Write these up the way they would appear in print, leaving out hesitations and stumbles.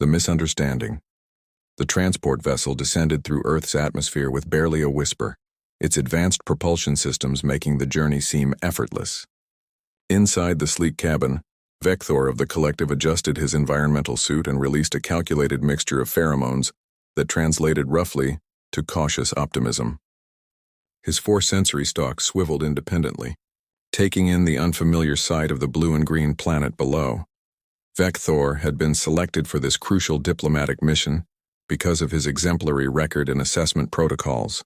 The misunderstanding. The transport vessel descended through Earth's atmosphere with barely a whisper, its advanced propulsion systems making the journey seem effortless. Inside the sleek cabin, Vector of the collective adjusted his environmental suit and released a calculated mixture of pheromones that translated roughly to cautious optimism. His four sensory stalks swiveled independently, taking in the unfamiliar sight of the blue and green planet below. Vector had been selected for this crucial diplomatic mission because of his exemplary record in assessment protocols.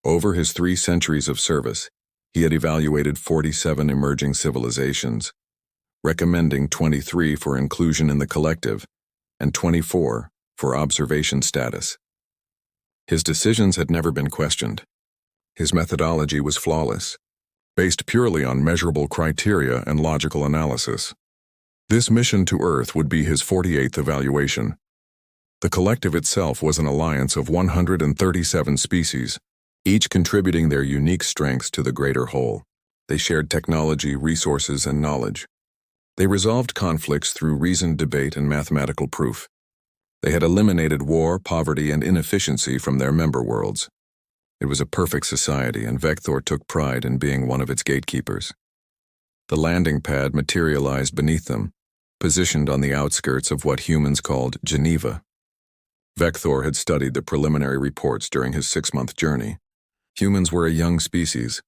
Over his 3 centuries of service, he had evaluated 47 emerging civilizations, recommending 23 for inclusion in the collective and 24 for observation status. His decisions had never been questioned. His methodology was flawless, based purely on measurable criteria and logical analysis. This mission to Earth would be his 48th evaluation. The collective itself was an alliance of 137 species, each contributing their unique strengths to the greater whole. They shared technology, resources, and knowledge. They resolved conflicts through reasoned debate and mathematical proof. They had eliminated war, poverty, and inefficiency from their member worlds. It was a perfect society, and Vector took pride in being one of its gatekeepers. The landing pad materialized beneath them, positioned on the outskirts of what humans called Geneva. Vector had studied the preliminary reports during his 6-month journey. Humans were a young species,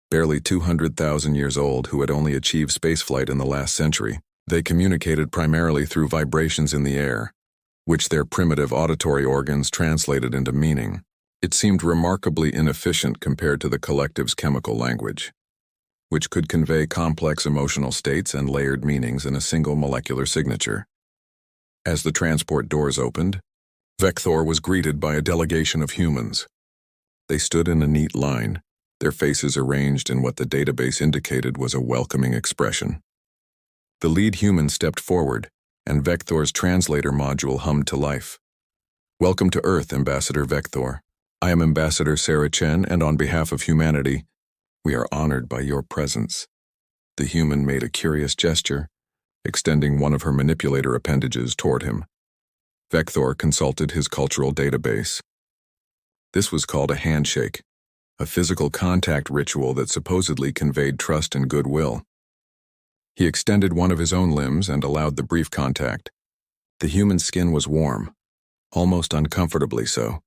barely 200,000 years old, who had only achieved spaceflight in the last century. They communicated primarily through vibrations in the air, which their primitive auditory organs translated into meaning. It seemed remarkably inefficient compared to the collective's chemical language, which could convey complex emotional states and layered meanings in a single molecular signature. As the transport doors opened, Vector was greeted by a delegation of humans. They stood in a neat line, their faces arranged in what the database indicated was a welcoming expression. The lead human stepped forward, and Vector's translator module hummed to life. "Welcome to Earth, Ambassador Vector. I am Ambassador Sarah Chen, and on behalf of humanity, we are honored by your presence." The human made a curious gesture, extending one of her manipulator appendages toward him. Vector consulted his cultural database. This was called a handshake, a physical contact ritual that supposedly conveyed trust and goodwill. He extended one of his own limbs and allowed the brief contact. The human's skin was warm, almost uncomfortably so,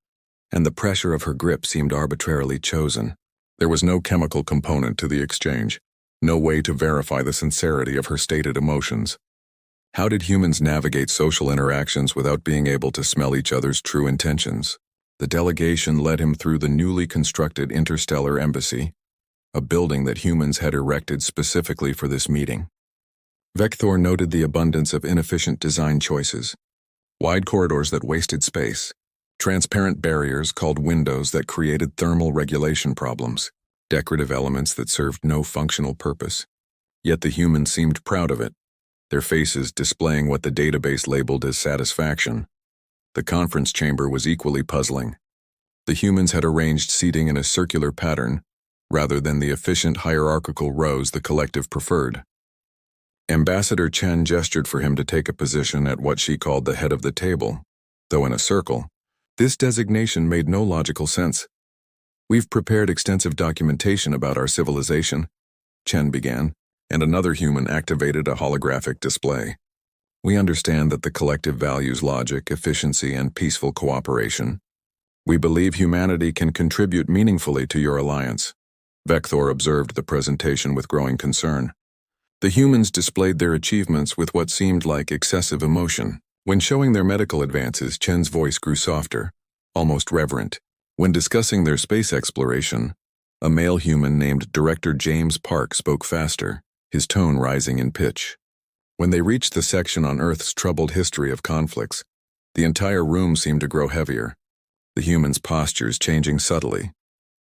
and the pressure of her grip seemed arbitrarily chosen. There was no chemical component to the exchange, no way to verify the sincerity of her stated emotions. How did humans navigate social interactions without being able to smell each other's true intentions? The delegation led him through the newly constructed Interstellar embassy, a building that humans had erected specifically for this meeting. Vector noted the abundance of inefficient design choices, wide corridors that wasted space, transparent barriers called windows that created thermal regulation problems, decorative elements that served no functional purpose. Yet the humans seemed proud of it, their faces displaying what the database labeled as satisfaction. The conference chamber was equally puzzling. The humans had arranged seating in a circular pattern, rather than the efficient hierarchical rows the collective preferred. Ambassador Chen gestured for him to take a position at what she called the head of the table, though in a circle. This designation made no logical sense. "We've prepared extensive documentation about our civilization," Chen began, and another human activated a holographic display. "We understand that the collective values logic, efficiency, and peaceful cooperation. We believe humanity can contribute meaningfully to your alliance." Vector observed the presentation with growing concern. The humans displayed their achievements with what seemed like excessive emotion. When showing their medical advances, Chen's voice grew softer, almost reverent. When discussing their space exploration, a male human named Director James Park spoke faster, his tone rising in pitch. When they reached the section on Earth's troubled history of conflicts, the entire room seemed to grow heavier, the humans' postures changing subtly.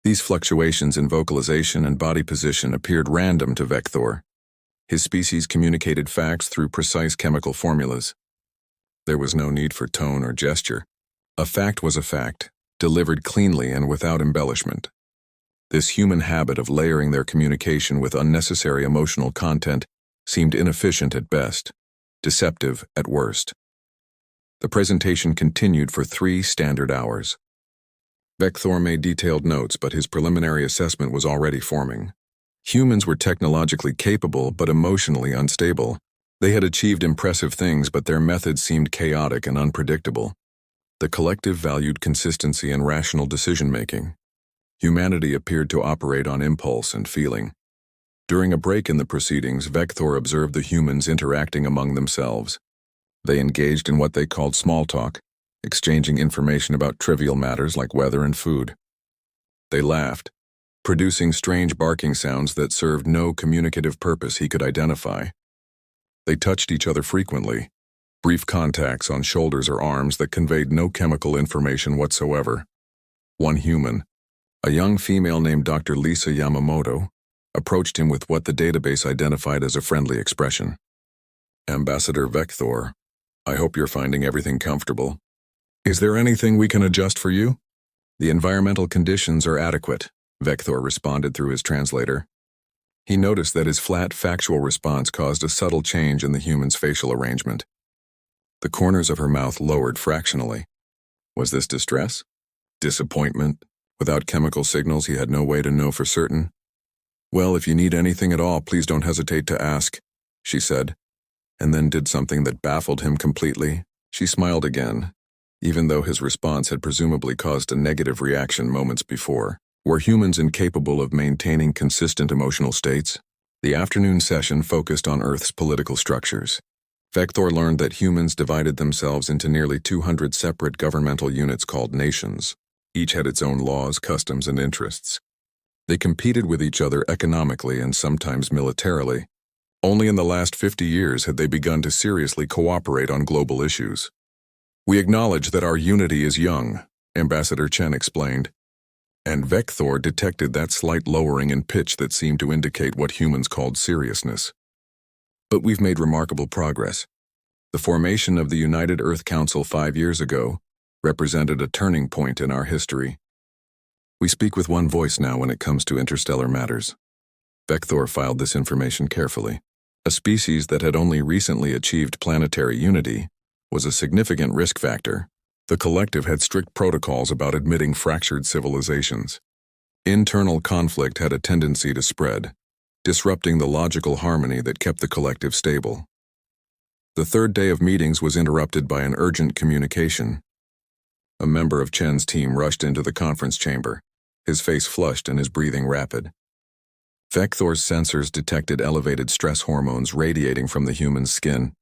These fluctuations in vocalization and body position appeared random to Vector. His species communicated facts through precise chemical formulas. There was no need for tone or gesture. A fact was a fact, delivered cleanly and without embellishment. This human habit of layering their communication with unnecessary emotional content seemed inefficient at best, deceptive at worst. The presentation continued for 3 standard hours. Vector made detailed notes, but his preliminary assessment was already forming. Humans were technologically capable but emotionally unstable. They had achieved impressive things, but their methods seemed chaotic and unpredictable. The collective valued consistency and rational decision-making. Humanity appeared to operate on impulse and feeling. During a break in the proceedings, Vector observed the humans interacting among themselves. They engaged in what they called small talk, exchanging information about trivial matters like weather and food. They laughed, producing strange barking sounds that served no communicative purpose he could identify. They touched each other frequently, brief contacts on shoulders or arms that conveyed no chemical information whatsoever. One human, a young female named Dr. Lisa Yamamoto, approached him with what the database identified as a friendly expression. "Ambassador Vector, I hope you're finding everything comfortable. Is there anything we can adjust for you?" "The environmental conditions are adequate," Vector responded through his translator. He noticed that his flat, factual response caused a subtle change in the human's facial arrangement. The corners of her mouth lowered fractionally. Was this distress? Disappointment? Without chemical signals, he had no way to know for certain. "Well, if you need anything at all, please don't hesitate to ask," she said, and then did something that baffled him completely. She smiled again, even though his response had presumably caused a negative reaction moments before. Were humans incapable of maintaining consistent emotional states? The afternoon session focused on Earth's political structures. Vector learned that humans divided themselves into nearly 200 separate governmental units called nations. Each had its own laws, customs, and interests. They competed with each other economically and sometimes militarily. Only in the last 50 years had they begun to seriously cooperate on global issues. "We acknowledge that our unity is young," Ambassador Chen explained. And Vector detected that slight lowering in pitch that seemed to indicate what humans called seriousness. "But we've made remarkable progress. The formation of the United Earth Council 5 years ago represented a turning point in our history. We speak with one voice now when it comes to interstellar matters." Vector filed this information carefully. A species that had only recently achieved planetary unity was a significant risk factor. The collective had strict protocols about admitting fractured civilizations. Internal conflict had a tendency to spread, disrupting the logical harmony that kept the collective stable. The third day of meetings was interrupted by an urgent communication. A member of Chen's team rushed into the conference chamber, his face flushed and his breathing rapid. Vector's sensors detected elevated stress hormones radiating from the human's skin.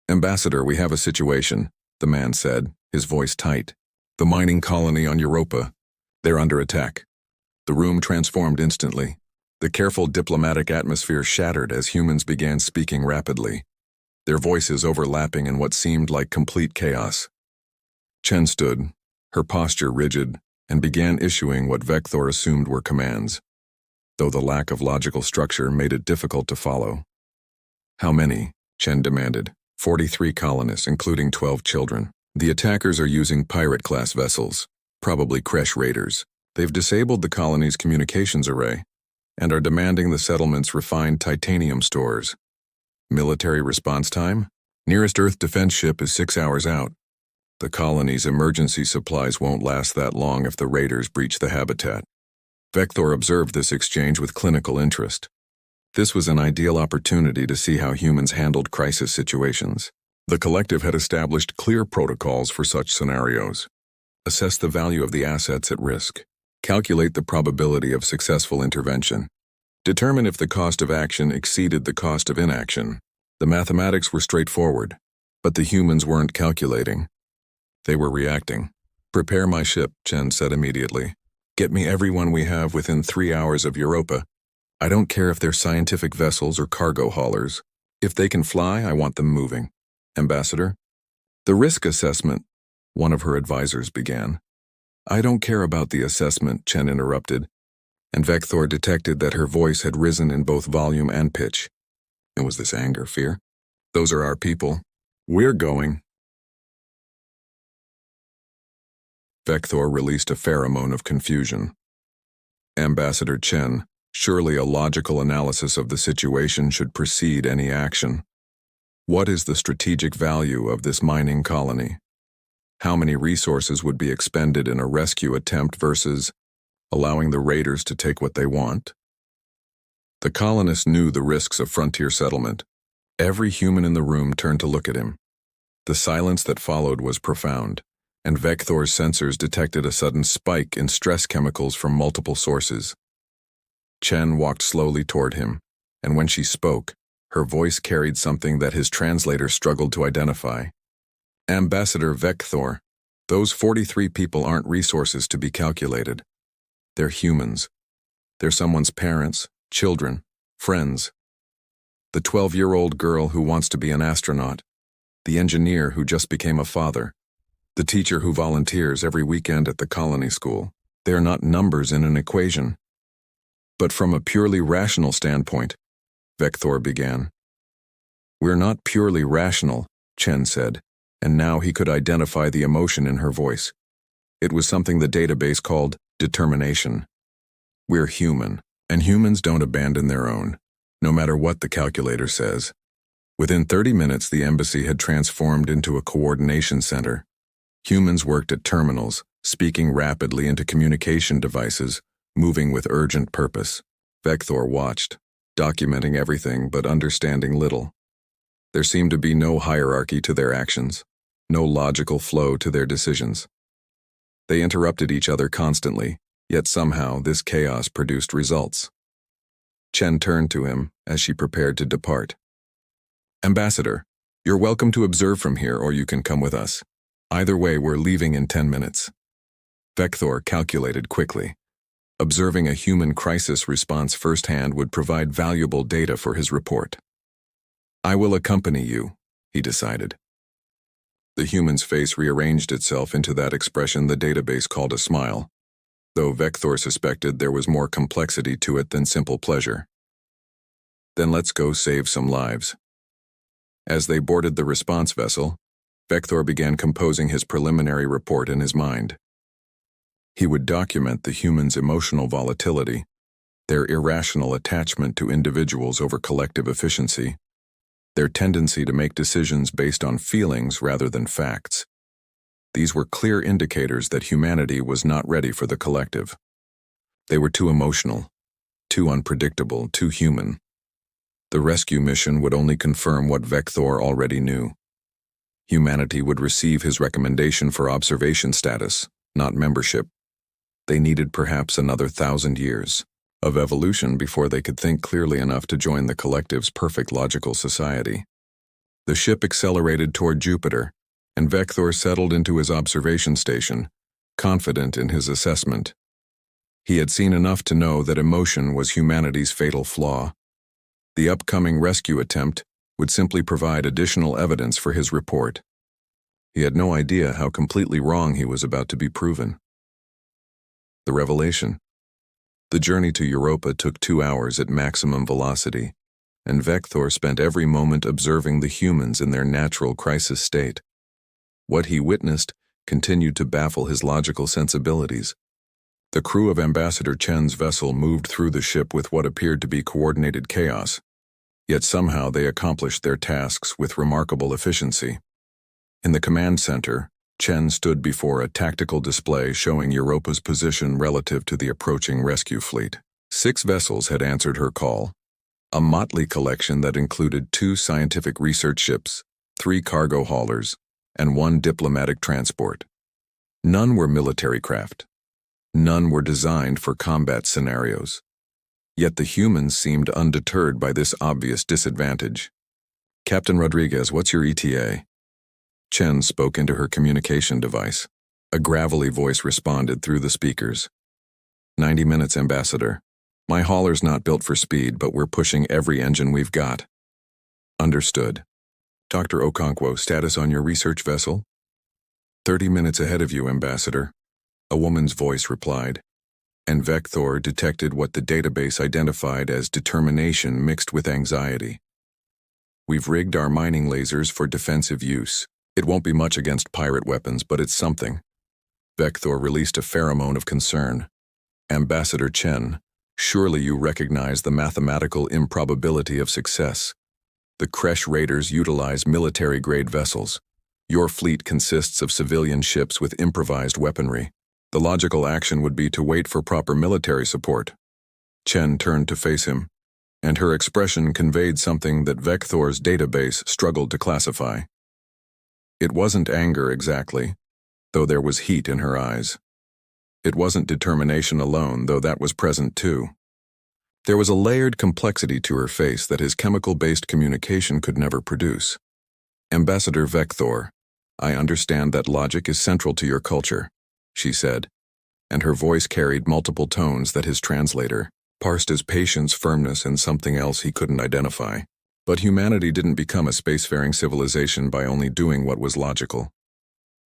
"Ambassador, we have a situation," the man said, his voice tight. "The mining colony on Europa. They're under attack." The room transformed instantly. The careful diplomatic atmosphere shattered as humans began speaking rapidly, their voices overlapping in what seemed like complete chaos. Chen stood, her posture rigid, and began issuing what Vector assumed were commands, though the lack of logical structure made it difficult to follow. "How many?" Chen demanded. 43 colonists, including 12 children. The attackers are using pirate-class vessels, probably Kresh raiders. They've disabled the colony's communications array and are demanding the settlement's refined titanium stores. Military response time? Nearest Earth defense ship is 6 hours out. The colony's emergency supplies won't last that long if the raiders breach the habitat. Vector observed this exchange with clinical interest. This was an ideal opportunity to see how humans handled crisis situations. The collective had established clear protocols for such scenarios. Assess the value of the assets at risk. Calculate the probability of successful intervention. Determine if the cost of action exceeded the cost of inaction. The mathematics were straightforward, but the humans weren't calculating. They were reacting. "Prepare my ship," Chen said immediately. "Get me everyone we have within 3 hours of Europa. I don't care if they're scientific vessels or cargo haulers. If they can fly, I want them moving." "Ambassador?" "The risk assessment," one of her advisors began. "I don't care about the assessment," Chen interrupted, and Vector detected that her voice had risen in both volume and pitch. And was this anger, fear? "Those are our people. We're going." Vector released a pheromone of confusion. "Ambassador Chen, surely a logical analysis of the situation should precede any action. What is the strategic value of this mining colony?" How many resources would be expended in a rescue attempt versus allowing the raiders to take what they want? The colonists knew the risks of frontier settlement. Every human in the room turned to look at him. The silence that followed was profound, and Vector's sensors detected a sudden spike in stress chemicals from multiple sources. Chen walked slowly toward him, and when she spoke, her voice carried something that his translator struggled to identify. Ambassador Vector, those 43 people aren't resources to be calculated. They're humans. They're someone's parents, children, friends. The 12-year-old girl who wants to be an astronaut, the engineer who just became a father, the teacher who volunteers every weekend at the colony school. They are not numbers in an equation. But from a purely rational standpoint, Vector began. We're not purely rational, Chen said, and now he could identify the emotion in her voice. It was something the database called determination. We're human, and humans don't abandon their own, no matter what the calculator says. Within 30 minutes, the embassy had transformed into a coordination center. Humans worked at terminals, speaking rapidly into communication devices, moving with urgent purpose. Vector watched, documenting everything but understanding little. There seemed to be no hierarchy to their actions, no logical flow to their decisions. They interrupted each other constantly, yet somehow this chaos produced results. Chen turned to him as she prepared to depart. Ambassador, you're welcome to observe from here, or you can come with us. Either way, we're leaving in 10 minutes. Vector calculated quickly. Observing a human crisis response firsthand would provide valuable data for his report. I will accompany you, he decided. The human's face rearranged itself into that expression the database called a smile, though Vector suspected there was more complexity to it than simple pleasure. Then let's go save some lives. As they boarded the response vessel, Vector began composing his preliminary report in his mind. He would document the humans' emotional volatility, their irrational attachment to individuals over collective efficiency, their tendency to make decisions based on feelings rather than facts. These were clear indicators that humanity was not ready for the collective. They were too emotional, too unpredictable, too human. The rescue mission would only confirm what Vector already knew. Humanity would receive his recommendation for observation status, not membership. They needed perhaps another 1,000 years of evolution before they could think clearly enough to join the collective's perfect logical society. The ship accelerated toward Jupiter, and Vector settled into his observation station, confident in his assessment. He had seen enough to know that emotion was humanity's fatal flaw. The upcoming rescue attempt would simply provide additional evidence for his report. He had no idea how completely wrong he was about to be proven. The revelation. The journey to Europa took 2 hours at maximum velocity, and Vector spent every moment observing the humans in their natural crisis state. What he witnessed continued to baffle his logical sensibilities. The crew of Ambassador Chen's vessel moved through the ship with what appeared to be coordinated chaos, yet somehow they accomplished their tasks with remarkable efficiency. In the command center, Chen stood before a tactical display showing Europa's position relative to the approaching rescue fleet. 6 vessels had answered her call, a motley collection that included 2 scientific research ships, 3 cargo haulers, and 1 diplomatic transport. None were military craft. None were designed for combat scenarios. Yet the humans seemed undeterred by this obvious disadvantage. Captain Rodriguez, what's your ETA? Chen spoke into her communication device. A gravelly voice responded through the speakers. 90 minutes, Ambassador. My hauler's not built for speed, but we're pushing every engine we've got. Understood. Dr. Okonkwo, status on your research vessel? 30 minutes ahead of you, Ambassador. A woman's voice replied, and Vector detected what the database identified as determination mixed with anxiety. We've rigged our mining lasers for defensive use. It won't be much against pirate weapons, but it's something. Vector released a pheromone of concern. Ambassador Chen, surely you recognize the mathematical improbability of success. The Kresh raiders utilize military-grade vessels. Your fleet consists of civilian ships with improvised weaponry. The logical action would be to wait for proper military support. Chen turned to face him, and her expression conveyed something that Vector's database struggled to classify. It wasn't anger exactly, though there was heat in her eyes. It wasn't determination alone, though that was present too. There was a layered complexity to her face that his chemical-based communication could never produce. "Ambassador Vector, I understand that logic is central to your culture," she said, and her voice carried multiple tones that his translator parsed as patience, firmness, and something else he couldn't identify. But humanity didn't become a spacefaring civilization by only doing what was logical.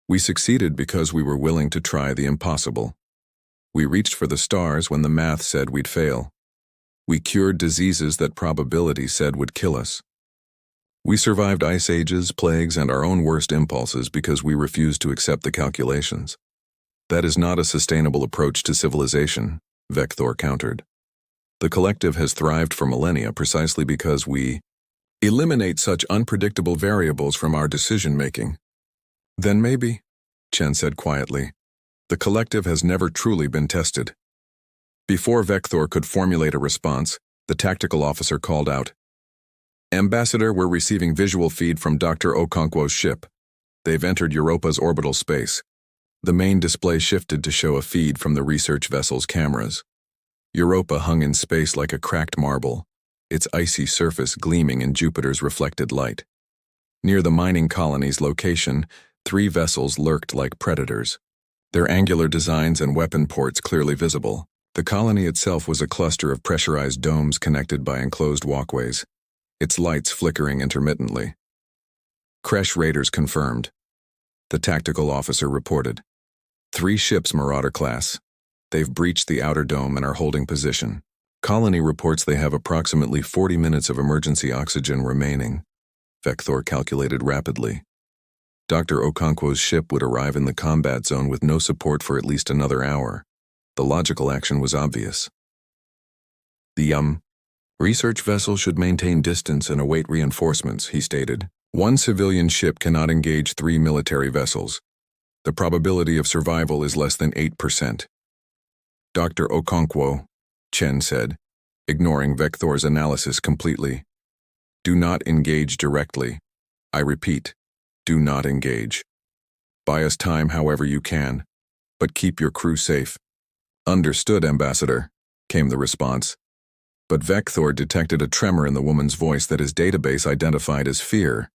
We succeeded because we were willing to try the impossible. We reached for the stars when the math said we'd fail. We cured diseases that probability said would kill us. We survived ice ages, plagues, and our own worst impulses because we refused to accept the calculations. That is not a sustainable approach to civilization, Vector countered. The collective has thrived for millennia precisely because we eliminate such unpredictable variables from our decision-making. Then maybe, Chen said quietly, the collective has never truly been tested. Before Vector could formulate a response, the tactical officer called out, "Ambassador, we're receiving visual feed from Dr. Okonkwo's ship. They've entered Europa's orbital space." The main display shifted to show a feed from the research vessel's cameras. Europa hung in space like a cracked marble, its icy surface gleaming in Jupiter's reflected light. Near the mining colony's location, 3 vessels lurked like predators, their angular designs and weapon ports clearly visible. The colony itself was a cluster of pressurized domes connected by enclosed walkways, its lights flickering intermittently. "Kresh raiders confirmed," the tactical officer reported. 3 ships Marauder class. They've breached the outer dome and are holding position. Colony reports they have approximately 40 minutes of emergency oxygen remaining. Vector calculated rapidly. Dr. Okonkwo's ship would arrive in the combat zone with no support for at least another hour. The logical action was obvious. The research vessel should maintain distance and await reinforcements, he stated. 1 civilian ship cannot engage 3 military vessels. The probability of survival is less than 8%. "Dr. Okonkwo," Chen said, ignoring Vector's analysis completely. "Do not engage directly. I repeat, do not engage. Buy us time however you can, but keep your crew safe." "Understood, Ambassador," came the response. But Vector detected a tremor in the woman's voice that his database identified as fear.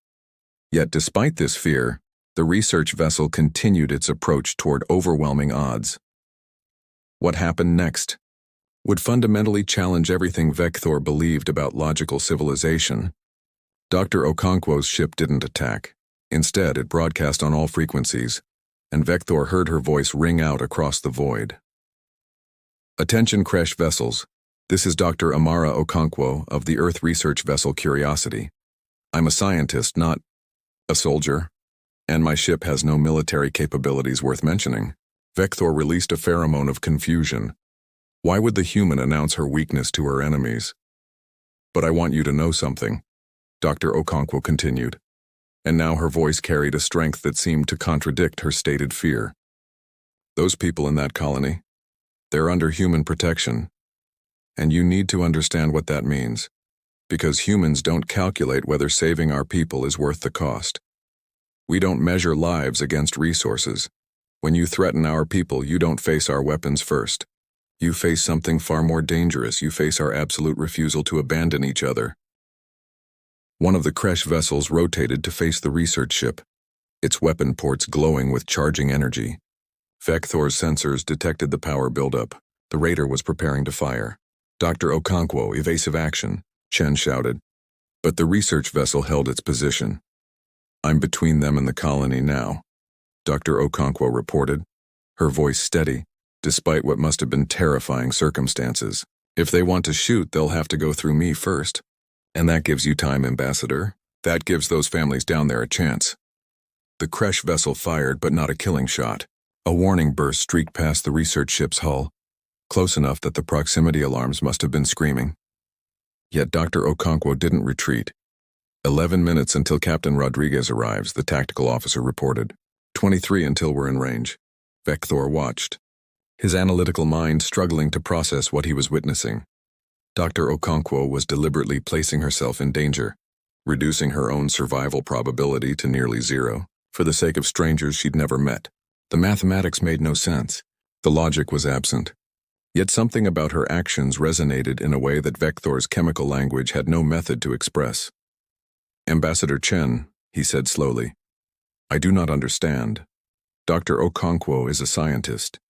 Yet despite this fear, the research vessel continued its approach toward overwhelming odds. What happened next would fundamentally challenge everything Vector believed about logical civilization. Dr. Okonkwo's ship didn't attack. Instead, it broadcast on all frequencies, and Vector heard her voice ring out across the void. "Attention Kresh vessels. This is Dr. Amara Okonkwo of the Earth research vessel Curiosity. I'm a scientist, not a soldier, and my ship has no military capabilities worth mentioning." Vector released a pheromone of confusion. Why would the human announce her weakness to her enemies? "But I want you to know something," Dr. Okonkwo continued, and now her voice carried a strength that seemed to contradict her stated fear. "Those people in that colony, they're under human protection, and you need to understand what that means, because humans don't calculate whether saving our people is worth the cost. We don't measure lives against resources. When you threaten our people, you don't face our weapons first. You face something far more dangerous. You face our absolute refusal to abandon each other." One of the Kresh vessels rotated to face the research ship, its weapon ports glowing with charging energy. Vector's sensors detected the power buildup. The raider was preparing to fire. "Dr. Okonkwo, evasive action," Chen shouted. But the research vessel held its position. "I'm between them and the colony now," Dr. Okonkwo reported, her voice steady, despite what must have been terrifying circumstances. "If they want to shoot, they'll have to go through me first. And that gives you time, Ambassador. That gives those families down there a chance." The Kresh vessel fired, but not a killing shot. A warning burst streaked past the research ship's hull, close enough that the proximity alarms must have been screaming. Yet Dr. Okonkwo didn't retreat. 11 minutes until Captain Rodriguez arrives, the tactical officer reported. 23 until we're in range. Vector watched, his analytical mind struggling to process what he was witnessing. Dr. Okonkwo was deliberately placing herself in danger, reducing her own survival probability to nearly zero, for the sake of strangers she'd never met. The mathematics made no sense. The logic was absent. Yet something about her actions resonated in a way that Vector's chemical language had no method to express. "Ambassador Chen," he said slowly, "I do not understand. Dr. Okonkwo is a scientist.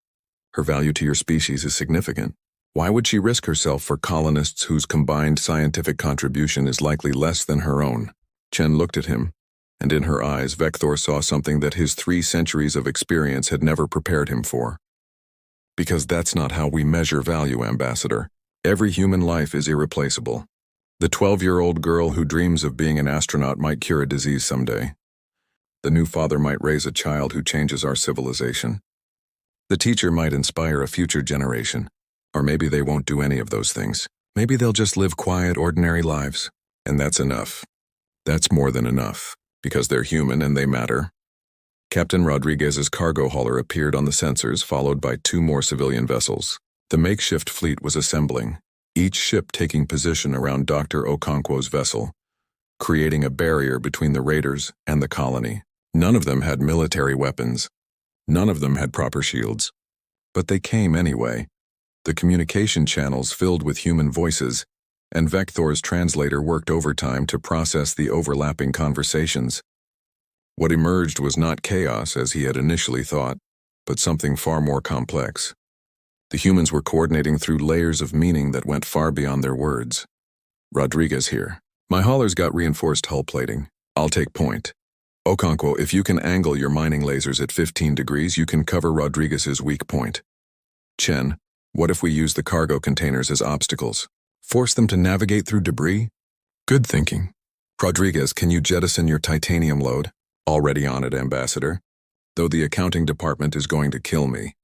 Her value to your species is significant. Why would she risk herself for colonists whose combined scientific contribution is likely less than her own?" Chen looked at him, and in her eyes Vector saw something that his 3 centuries of experience had never prepared him for. "Because that's not how we measure value, Ambassador. Every human life is irreplaceable. The 12-year-old girl who dreams of being an astronaut might cure a disease someday. The new father might raise a child who changes our civilization. The teacher might inspire a future generation. Or maybe they won't do any of those things. Maybe they'll just live quiet, ordinary lives. And that's enough. That's more than enough, because they're human and they matter." Captain Rodriguez's cargo hauler appeared on the sensors, followed by 2 more civilian vessels. The makeshift fleet was assembling, each ship taking position around Dr. Okonkwo's vessel, creating a barrier between the raiders and the colony. None of them had military weapons. None of them had proper shields. But they came anyway. The communication channels filled with human voices, and Vector's translator worked overtime to process the overlapping conversations. What emerged was not chaos as he had initially thought, but something far more complex. The humans were coordinating through layers of meaning that went far beyond their words. "Rodriguez here. My hauler's got reinforced hull plating. I'll take point. Okonkwo, if you can angle your mining lasers at 15 degrees, you can cover Rodriguez's weak point. Chen, what if we use the cargo containers as obstacles? Force them to navigate through debris? Good thinking. Rodriguez, can you jettison your titanium load? Already on it, Ambassador. Though the accounting department is going to kill me."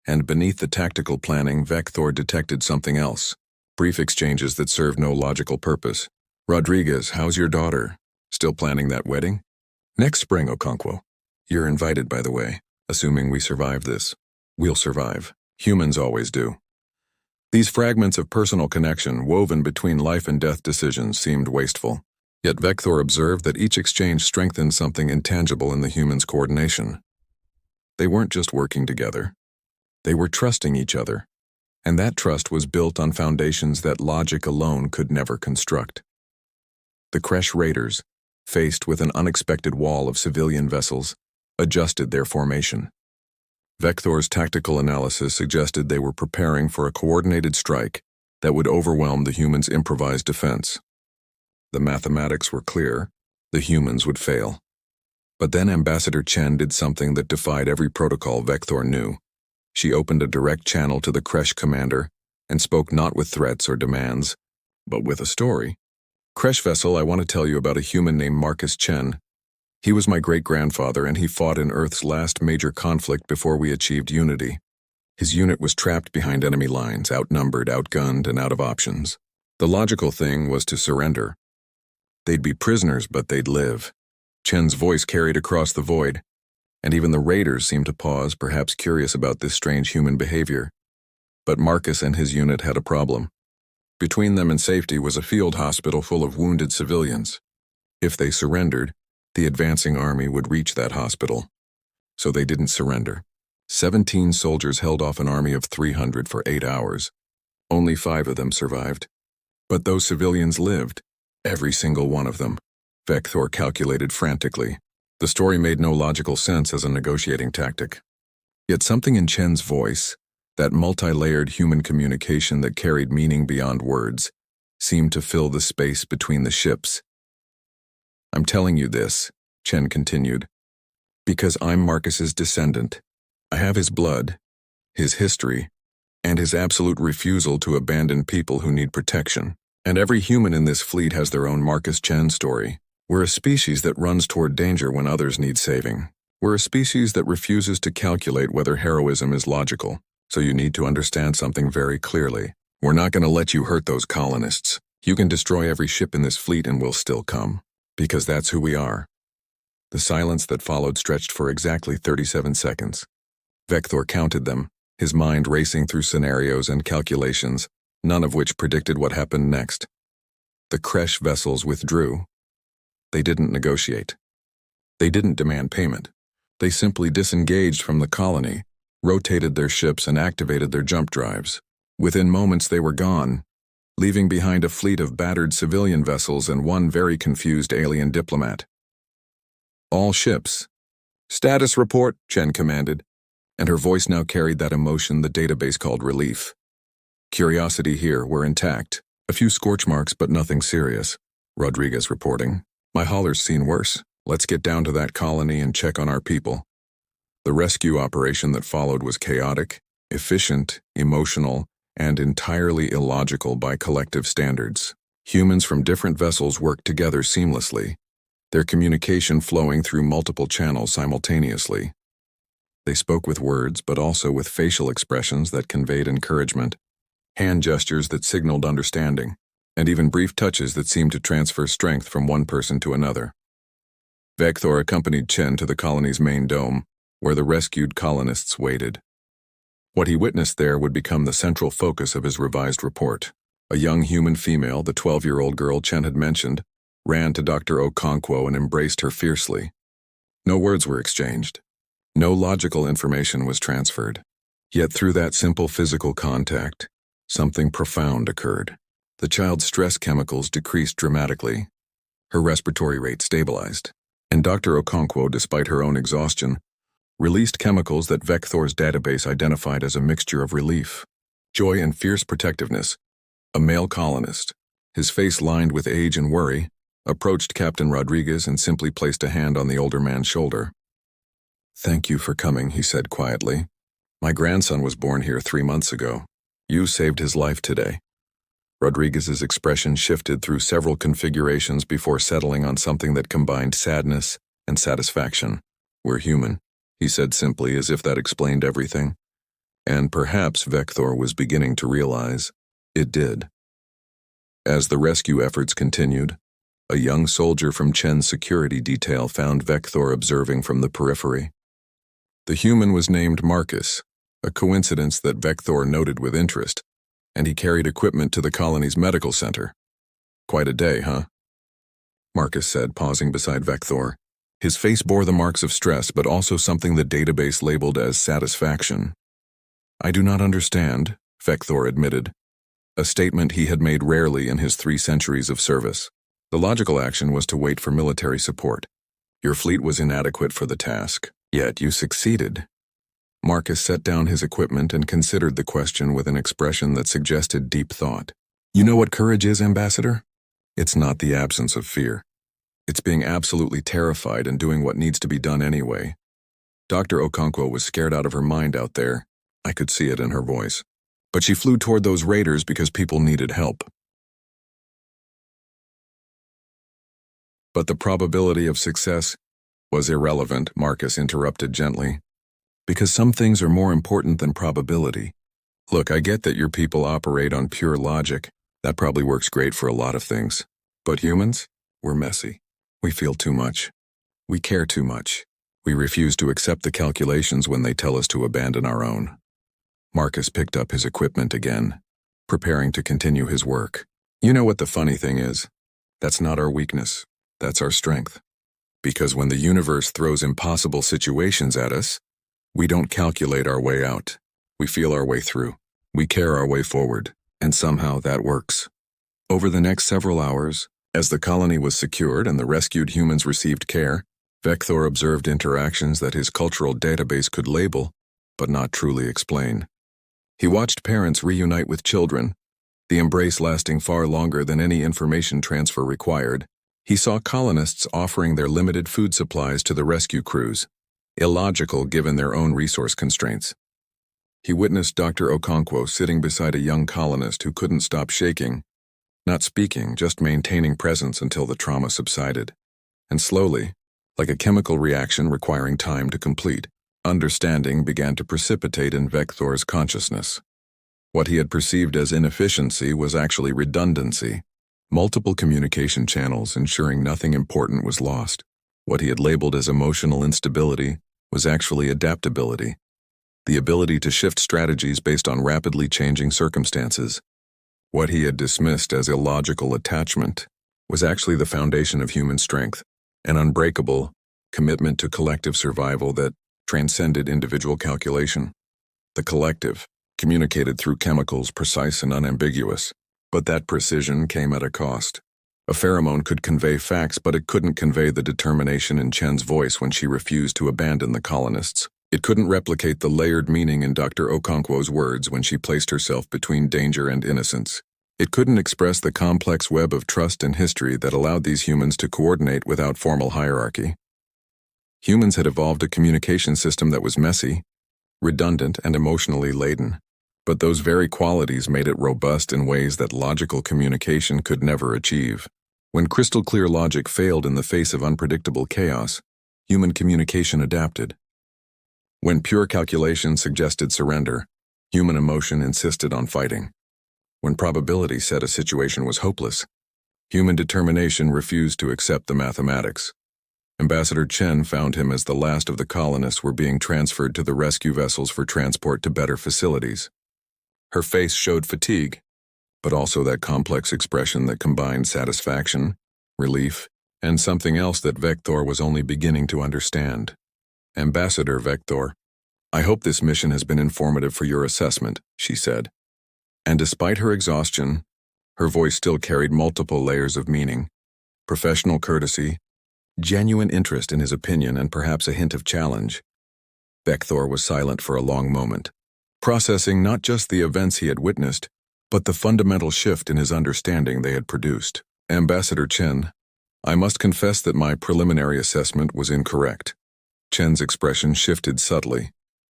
And beneath the tactical planning, Vector detected something else. Brief exchanges that served no logical purpose. "Rodriguez, how's your daughter? Still planning that wedding?" "Next spring, Okonkwo. You're invited, by the way. Assuming we survive this. We'll survive. Humans always do." These fragments of personal connection, woven between life and death decisions, seemed wasteful. Yet Vector observed that each exchange strengthened something intangible in the humans' coordination. They weren't just working together. They were trusting each other. And that trust was built on foundations that logic alone could never construct. The Kresh raiders, faced with an unexpected wall of civilian vessels, adjusted their formation. Vector's tactical analysis suggested they were preparing for a coordinated strike that would overwhelm the humans' improvised defense. The mathematics were clear. The humans would fail. But then Ambassador Chen did something that defied every protocol Vector knew. She opened a direct channel to the Kresh commander and spoke not with threats or demands, but with a story. "Kresh vessel, I want to tell you about a human named Marcus Chen. He was my great-grandfather, and he fought in Earth's last major conflict before we achieved unity. His unit was trapped behind enemy lines, outnumbered, outgunned, and out of options. The logical thing was to surrender. They'd be prisoners, but they'd live." Chen's voice carried across the void, and even the raiders seemed to pause, perhaps curious about this strange human behavior. But Marcus and his unit had a problem. Between them and safety was a field hospital full of wounded civilians. If they surrendered, the advancing army would reach that hospital. So they didn't surrender. 17 soldiers held off an army of 300 for 8 hours. Only 5 of them survived. But those civilians lived. Every single one of them. Vector calculated frantically. The story made no logical sense as a negotiating tactic. Yet something in Chen's voice, that multi-layered human communication that carried meaning beyond words, seemed to fill the space between the ships. "I'm telling you this," Chen continued, "because I'm Marcus's descendant. I have his blood, his history, and his absolute refusal to abandon people who need protection. And every human in this fleet has their own Marcus Chen story. We're a species that runs toward danger when others need saving. We're a species that refuses to calculate whether heroism is logical. So you need to understand something very clearly. We're not going to let you hurt those colonists. You can destroy every ship in this fleet and we'll still come. Because that's who we are. The silence that followed stretched for exactly 37 seconds. Vector counted them, his mind racing through scenarios and calculations, none of which predicted what happened next. The Kresh vessels withdrew. They didn't negotiate. They didn't demand payment. They simply disengaged from the colony, rotated their ships and activated their jump drives. Within moments they were gone, leaving behind a fleet of battered civilian vessels and one very confused alien diplomat. All ships. Status report, Chen commanded, and her voice now carried that emotion the database called relief. Curiosity here were intact. A few scorch marks, but nothing serious. Rodriguez reporting. My hauler's seen worse. Let's get down to that colony and check on our people. The rescue operation that followed was chaotic, efficient, emotional, and entirely illogical by collective standards. Humans from different vessels worked together seamlessly, their communication flowing through multiple channels simultaneously. They spoke with words, but also with facial expressions that conveyed encouragement, hand gestures that signaled understanding, and even brief touches that seemed to transfer strength from one person to another. Vector accompanied Chen to the colony's main dome, where the rescued colonists waited. What he witnessed there would become the central focus of his revised report. A young human female, the 12-year-old girl Chen had mentioned, ran to Dr. Okonkwo and embraced her fiercely. No words were exchanged. No logical information was transferred. Yet through that simple physical contact, something profound occurred. The child's stress chemicals decreased dramatically. Her respiratory rate stabilized. And Dr. Okonkwo, despite her own exhaustion, released chemicals that Vector's database identified as a mixture of relief, joy, and fierce protectiveness. A male colonist, his face lined with age and worry, approached Captain Rodriguez and simply placed a hand on the older man's shoulder. "Thank you for coming," he said quietly. "My grandson was born here 3 months ago. You saved his life today." Rodriguez's expression shifted through several configurations before settling on something that combined sadness and satisfaction. "We're human," he said simply, as if that explained everything. And perhaps Vector was beginning to realize it did. As the rescue efforts continued, a young soldier from Chen's security detail found Vector observing from the periphery. The human was named Marcus, a coincidence that Vector noted with interest, and he carried equipment to the colony's medical center. "Quite a day, huh?" Marcus said, pausing beside Vector. His face bore the marks of stress, but also something the database labeled as satisfaction. "I do not understand," Vector admitted, a statement he had made rarely in his 3 centuries of service. The logical action was to wait for military support. Your fleet was inadequate for the task, yet you succeeded. Marcus set down his equipment and considered the question with an expression that suggested deep thought. "You know what courage is, Ambassador? It's not the absence of fear. It's being absolutely terrified and doing what needs to be done anyway." Dr. Okonkwo was scared out of her mind out there. I could see it in her voice. But she flew toward those raiders because people needed help. But the probability of success was irrelevant, Marcus interrupted gently. Because some things are more important than probability. Look, I get that your people operate on pure logic. That probably works great for a lot of things. But humans? We're messy. We feel too much. We care too much. We refuse to accept the calculations when they tell us to abandon our own. Marcus picked up his equipment again, preparing to continue his work. You know what the funny thing is? That's not our weakness. That's our strength. Because when the universe throws impossible situations at us, we don't calculate our way out. We feel our way through. We care our way forward. And somehow that works. Over the next several hours, as the colony was secured and the rescued humans received care, Vector observed interactions that his cultural database could label, but not truly explain. He watched parents reunite with children, the embrace lasting far longer than any information transfer required. He saw colonists offering their limited food supplies to the rescue crews, illogical given their own resource constraints. He witnessed Dr. Okonkwo sitting beside a young colonist who couldn't stop shaking, not speaking, just maintaining presence until the trauma subsided. And slowly, like a chemical reaction requiring time to complete, understanding began to precipitate in Vector's consciousness. What he had perceived as inefficiency was actually redundancy. multiple communication channels ensuring nothing important was lost. What he had labeled as emotional instability was actually adaptability, the ability to shift strategies based on rapidly changing circumstances. What he had dismissed as illogical attachment was actually the foundation of human strength, an unbreakable commitment to collective survival that transcended individual calculation. The collective communicated through chemicals precise and unambiguous, but that precision came at a cost. A pheromone could convey facts, but it couldn't convey the determination in Chen's voice when she refused to abandon the colonists. It couldn't replicate the layered meaning in Dr. Okonkwo's words when she placed herself between danger and innocence. It couldn't express the complex web of trust and history that allowed these humans to coordinate without formal hierarchy. Humans had evolved a communication system that was messy, redundant, and emotionally laden. But those very qualities made it robust in ways that logical communication could never achieve. When crystal-clear logic failed in the face of unpredictable chaos, human communication adapted. When pure calculation suggested surrender, human emotion insisted on fighting. When probability said a situation was hopeless, human determination refused to accept the mathematics. Ambassador Chen found him as the last of the colonists were being transferred to the rescue vessels for transport to better facilities. Her face showed fatigue, but also that complex expression that combined satisfaction, relief, and something else that Vector was only beginning to understand. Ambassador Vector, I hope this mission has been informative for your assessment, she said. And despite her exhaustion, her voice still carried multiple layers of meaning: professional courtesy, genuine interest in his opinion, and perhaps a hint of challenge. Vector was silent for a long moment, processing not just the events he had witnessed, but the fundamental shift in his understanding they had produced. Ambassador Chen, I must confess that my preliminary assessment was incorrect. Chen's expression shifted subtly,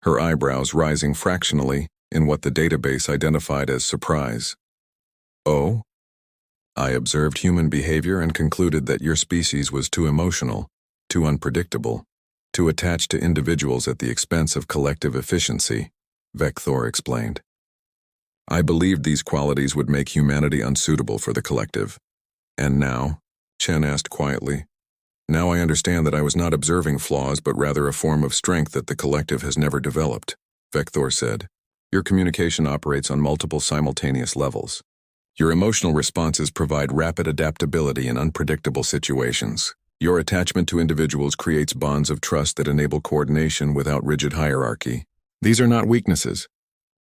her eyebrows rising fractionally in what the database identified as surprise. Oh? I observed human behavior and concluded that your species was too emotional, too unpredictable, too attached to individuals at the expense of collective efficiency, Vector explained. I believed these qualities would make humanity unsuitable for the collective. And now? Chen asked quietly. Now I understand that I was not observing flaws, but rather a form of strength that the collective has never developed, Vector said. Your communication operates on multiple simultaneous levels. Your emotional responses provide rapid adaptability in unpredictable situations. Your attachment to individuals creates bonds of trust that enable coordination without rigid hierarchy. These are not weaknesses.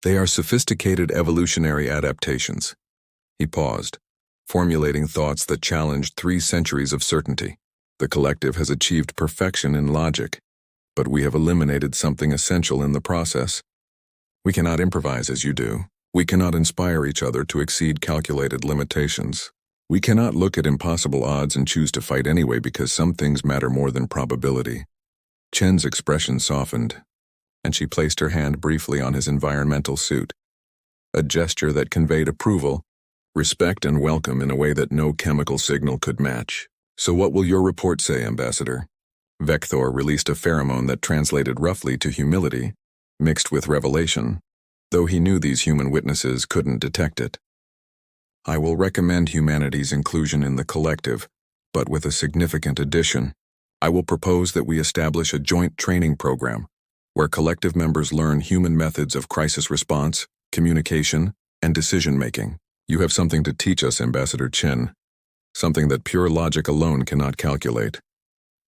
They are sophisticated evolutionary adaptations. He paused, formulating thoughts that challenged 3 centuries of certainty. The collective has achieved perfection in logic, but we have eliminated something essential in the process. We cannot improvise as you do. We cannot inspire each other to exceed calculated limitations. We cannot look at impossible odds and choose to fight anyway because some things matter more than probability. Chen's expression softened, and she placed her hand briefly on his environmental suit, a gesture that conveyed approval, respect, and welcome in a way that no chemical signal could match. So what will your report say, Ambassador? Vector released a pheromone that translated roughly to humility, mixed with revelation, though he knew these human witnesses couldn't detect it. I will recommend humanity's inclusion in the collective, but with a significant addition. I will propose that we establish a joint training program where collective members learn human methods of crisis response, communication, and decision-making. You have something to teach us, Ambassador Chen, something that pure logic alone cannot calculate.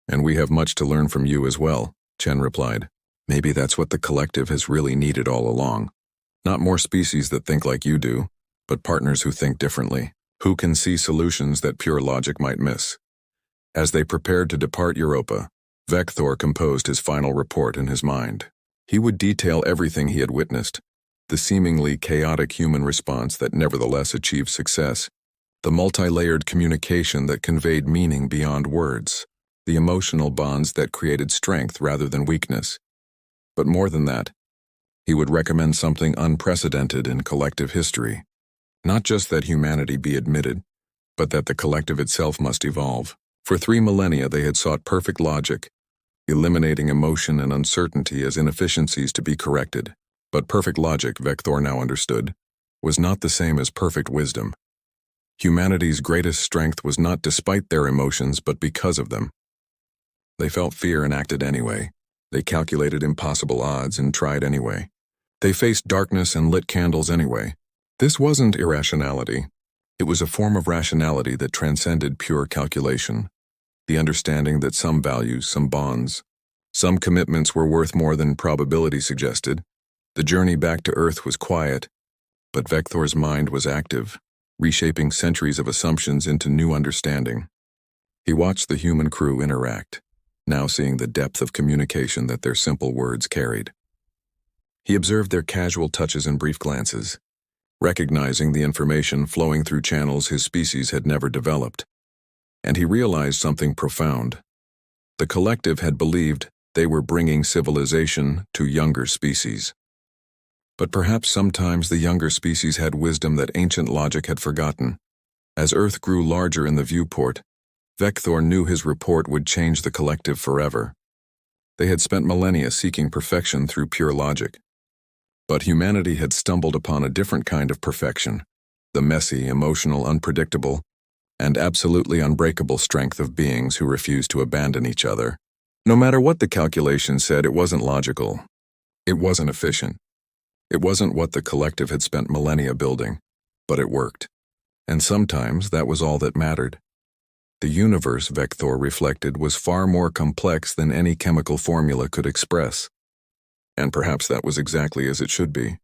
And we have much to learn from you as well, Chen replied. Maybe that's what the collective has really needed all along. Not more species that think like you do, but partners who think differently, who can see solutions that pure logic might miss. As they prepared to depart Europa, Vector composed his final report in his mind. He would detail everything he had witnessed, the seemingly chaotic human response that nevertheless achieved success, the multi-layered communication that conveyed meaning beyond words, the emotional bonds that created strength rather than weakness. But more than that, he would recommend something unprecedented in collective history. Not just that humanity be admitted, but that the collective itself must evolve. For 3 millennia they had sought perfect logic, eliminating emotion and uncertainty as inefficiencies to be corrected. But perfect logic, Vector now understood, was not the same as perfect wisdom. Humanity's greatest strength was not despite their emotions, but because of them. They felt fear and acted anyway. They calculated impossible odds and tried anyway. They faced darkness and lit candles anyway. This wasn't irrationality. It was a form of rationality that transcended pure calculation. The understanding that some values, some bonds, some commitments were worth more than probability suggested. The journey back to Earth was quiet, but Vector's mind was active, reshaping centuries of assumptions into new understanding. He watched the human crew interact, now seeing the depth of communication that their simple words carried. He observed their casual touches and brief glances, recognizing the information flowing through channels his species had never developed. And he realized something profound. The collective had believed they were bringing civilization to younger species. But perhaps sometimes the younger species had wisdom that ancient logic had forgotten. As Earth grew larger in the viewport, Vector knew his report would change the collective forever. They had spent millennia seeking perfection through pure logic. But humanity had stumbled upon a different kind of perfection, the messy, emotional, unpredictable, and absolutely unbreakable strength of beings who refused to abandon each other. No matter what the calculation said, it wasn't logical. It wasn't efficient. It wasn't what the collective had spent millennia building, but it worked. And sometimes that was all that mattered. The universe, Vector reflected, was far more complex than any chemical formula could express. And perhaps that was exactly as it should be.